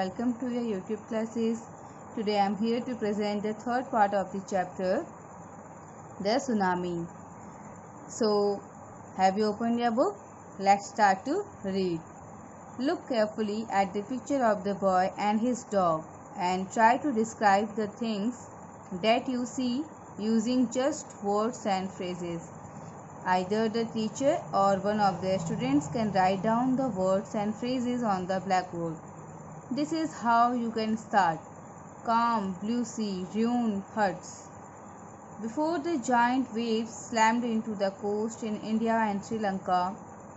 welcome to your YouTube classes. Today I am here to present the third part of the chapter, the tsunami. So, have you opened your book? Let's start to read. Look carefully at the picture of the boy and his dog and try to describe the things that you see using just words and phrases. Either the teacher or one of the students can write down the words and phrases on the blackboard. This is how you can start. Calm, blue sea, ruined huts. Before the giant waves slammed into the coast in India and Sri Lanka,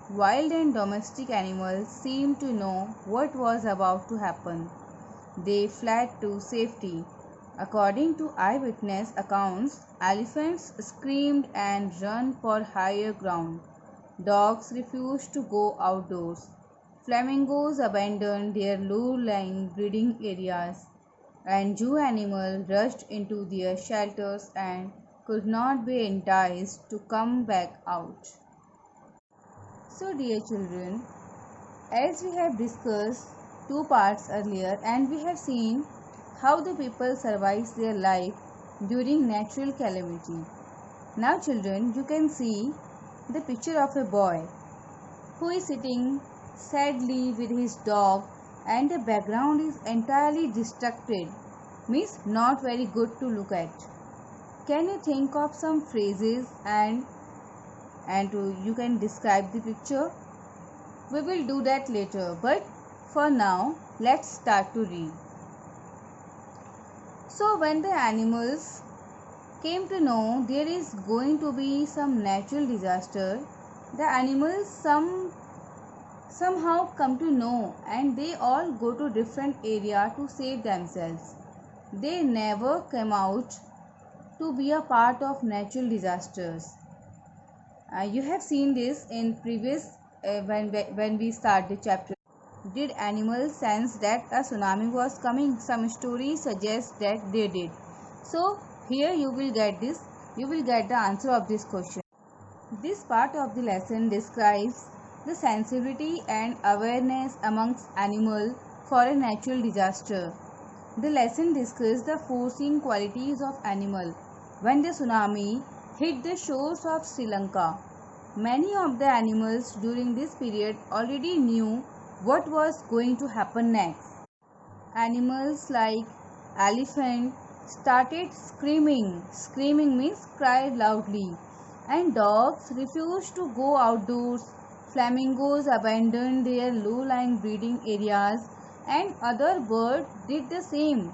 wild and domestic animals seemed to know what was about to happen. They fled to safety. According to eyewitness accounts, elephants screamed and ran for higher ground. Dogs refused to go outdoors. Flamingos abandoned their low-lying breeding areas, and zoo animals rushed into their shelters and could not be enticed to come back out. So, dear children, as we have discussed two parts earlier and we have seen how the people survive their life during natural calamity. Now children, you can see the picture of a boy who is sitting sadly with his dog and the background is entirely distracted, means not very good to look at. Can you think of some phrases and you can describe the picture? We will do that later, but for now let's start to read. So when the animals came to know there is going to be some natural disaster, the animals somehow come to know and they all go to different area to save themselves. They never came out to be a part of natural disasters. You have seen this in previous when we start the chapter. Did animals sense that a tsunami was coming? Some stories suggest that they did. So here you will get the answer of this question. This part of the lesson describes the sensitivity and awareness amongst animals for a natural disaster. The lesson discusses the forcing qualities of animal. When the tsunami hit the shores of Sri Lanka, many of the animals during this period already knew what was going to happen next. Animals like elephant started screaming. Screaming means cried loudly. And dogs refused to go outdoors. Flamingos abandoned their low-lying breeding areas and other birds did the same.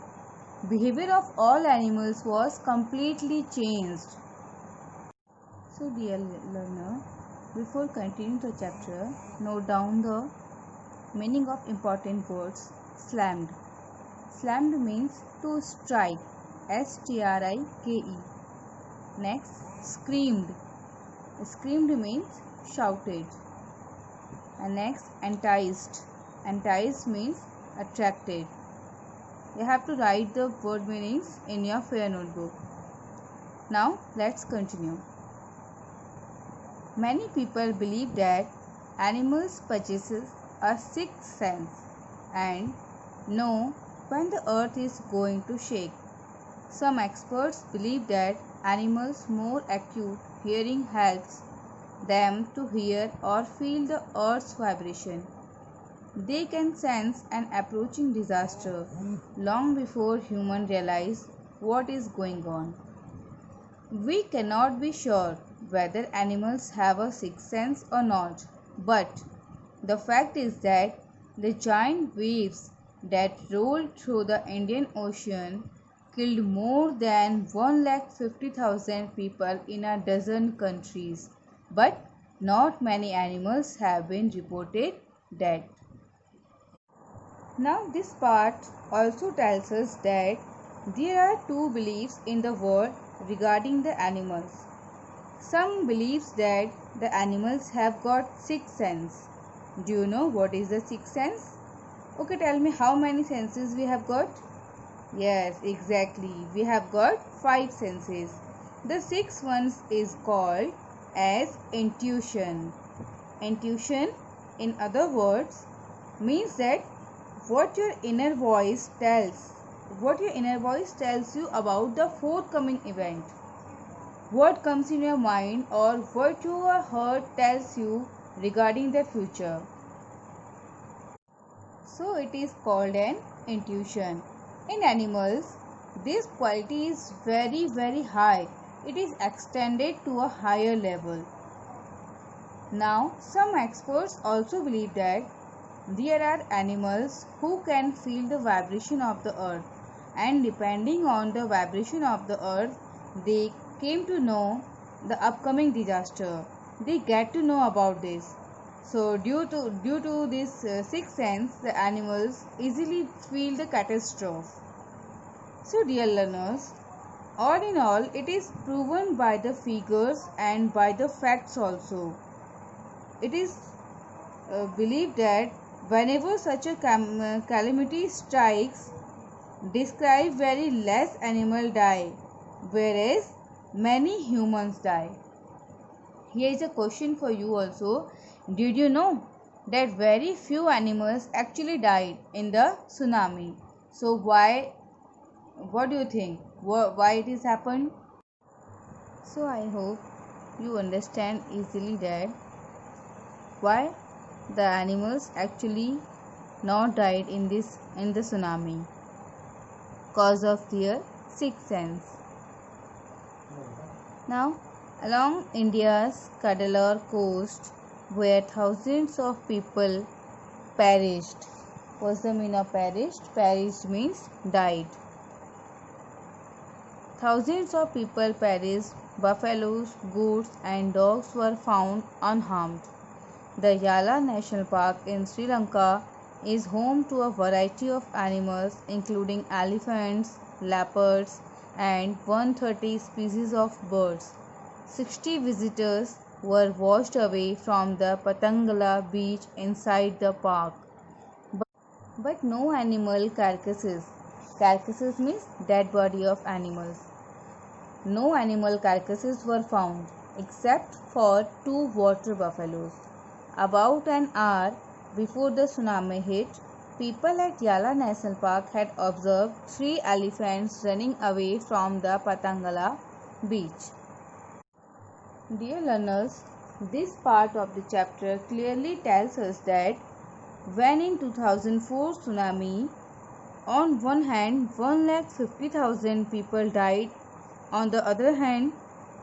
Behavior of all animals was completely changed. So dear learner, before continuing the chapter, note down the meaning of important words. Slammed. Slammed means to strike. S-T-R-I-K-E. Next, screamed. Screamed means shouted. And next, enticed. Enticed means attracted. You have to write the word meanings in your fair notebook. Now, let's continue. Many people believe that animals possess a sixth sense and know when the earth is going to shake. Some experts believe that animals' more acute hearing helps them to hear or feel the earth's vibration. They can sense an approaching disaster long before humans realize what is going on. We cannot be sure whether animals have a sixth sense or not, but the fact is that the giant waves that rolled through the Indian Ocean killed more than 150,000 people in a dozen countries, but not many animals have been reported dead. Now this part also tells us that there are two beliefs in the world regarding the animals. Some believes that the animals have got sixth sense. Do you know what is the sixth sense? Okay, tell me how many senses we have got? Yes, exactly. We have got 5 senses. The sixth one is called as intuition. Intuition, in other words, means that what your inner voice tells you about the forthcoming event. What comes in your mind or what your heart tells you regarding the future. So it is called an intuition. In animals, this quality is very, very high. It is extended to a higher level. Now, some experts also believe that there are animals who can feel the vibration of the earth, and depending on the vibration of the earth, they came to know the upcoming disaster. They get to know about this. So due to this sixth sense, the animals easily feel the catastrophe. So dear learners, all in all, it is proven by the figures and by the facts also. It is believed that whenever such a calamity strikes, describe very less animal die, whereas many humans die. Here is a question for you also. Did you know that very few animals actually died in the tsunami? So what do you think? Why it is happened? So I hope you understand easily that why the animals actually not died in the tsunami, cause of their sixth sense. Now, along India's Cuddalore coast, where thousands of people perished. What's the meaning of perished? Perished means died. Thousands of people perished. Buffaloes, goats, and dogs were found unharmed. The Yala National Park in Sri Lanka is home to a variety of animals including elephants, leopards, and 130 species of birds. 60 visitors were washed away from the Patangala beach inside the park. But no animal carcasses. Carcasses means dead body of animals. No animal carcasses were found except for 2 water buffaloes. About an hour before the tsunami hit, people at Yala National Park had observed 3 elephants running away from the Patangala beach. Dear learners, this part of the chapter clearly tells us that when in 2004 tsunami, on one hand 1,50,000 people died, on the other hand,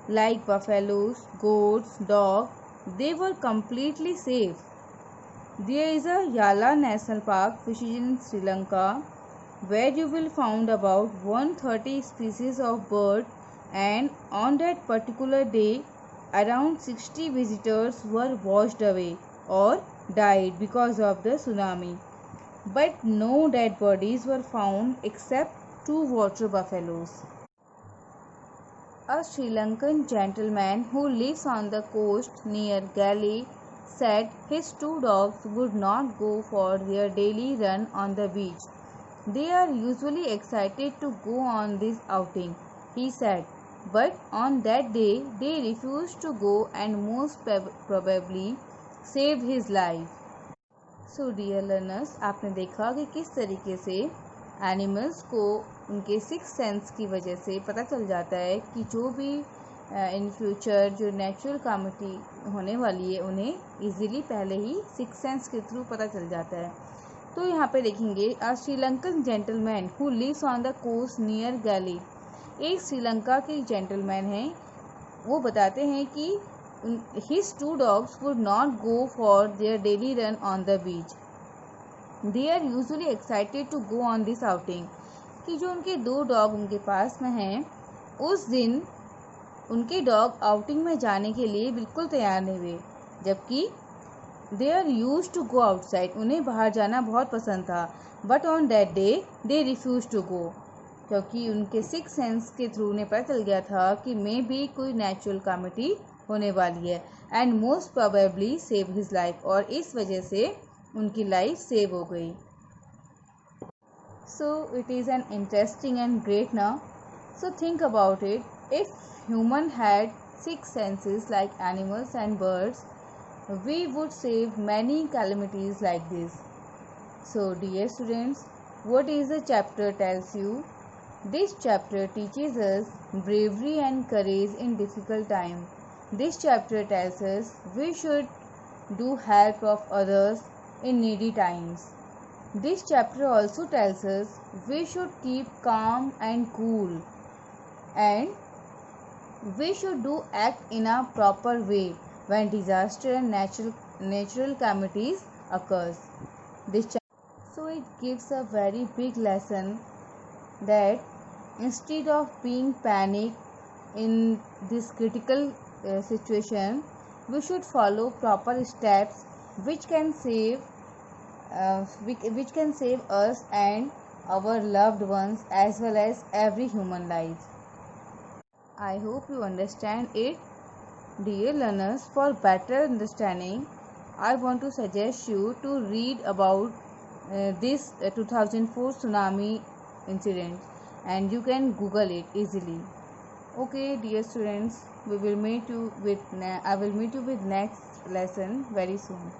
like buffaloes, goats, dogs, they were completely safe. There is a Yala National Park which is in Sri Lanka, where you will find about 130 species of bird, and on that particular day around 60 visitors were washed away or died because of the tsunami. But no dead bodies were found except 2 water buffaloes. A Sri Lankan gentleman who lives on the coast near Galley said his 2 dogs would not go for their daily run on the beach. They are usually excited to go on this outing, he said, but on that day they refused to go and most probably saved his life. So dear learners, आपने देखा कि किस तरीके से animals को उनके six sense की वजह से पता चल जाता है कि जो भी इन फ्यूचर जो नेचुरल कैलामिटी होने वाली है उन्हें इजीली पहले ही सिक्स सेंस के थ्रू पता चल जाता है. तो यहाँ पे देखेंगे a Sri Lankan gentleman who lives on the coast near Galle. एक श्रीलंका के जेंटलमैन हैं, वो बताते हैं कि his 2 dogs would not go for their daily run on the beach. They are usually excited to go on this outing. कि जो उनके 2 डॉग उनके पास में हैं, उस दिन उनके डॉग आउटिंग में जाने के लिए बिल्कुल तैयार नहीं हुए, जबकि they are use to go outside. उन्हें बाहर जाना बहुत पसंद था, but on that day they refuse to go, क्योंकि उनके सिक्स सेंस के थ्रू उन्हें पता चल गया था कि मे भी कोई नेचुरल कैलामिटी होने वाली है and most probably save his life, और इस वजह से उनकी लाइफ सेव हो गई. So it is an interesting and great ना. So think about it, if human had 6 senses like animals and birds, we would save many calamities like this. So dear students, what is the chapter tells you? This chapter teaches us bravery and courage in difficult time. This chapter tells us we should do help of others in needy times. This chapter also tells us we should keep calm and cool, and we should do act in a proper way when disaster and natural calamities occurs. So it gives a very big lesson that instead of being panic in this critical situation, we should follow proper steps which can save which can save us and our loved ones as well as every human life. I hope you understand it. Dear learners, for better understanding, I want to suggest you to read about this 2004 tsunami incident, and you can Google it easily. Okay, dear students, I will meet you with next lesson very soon.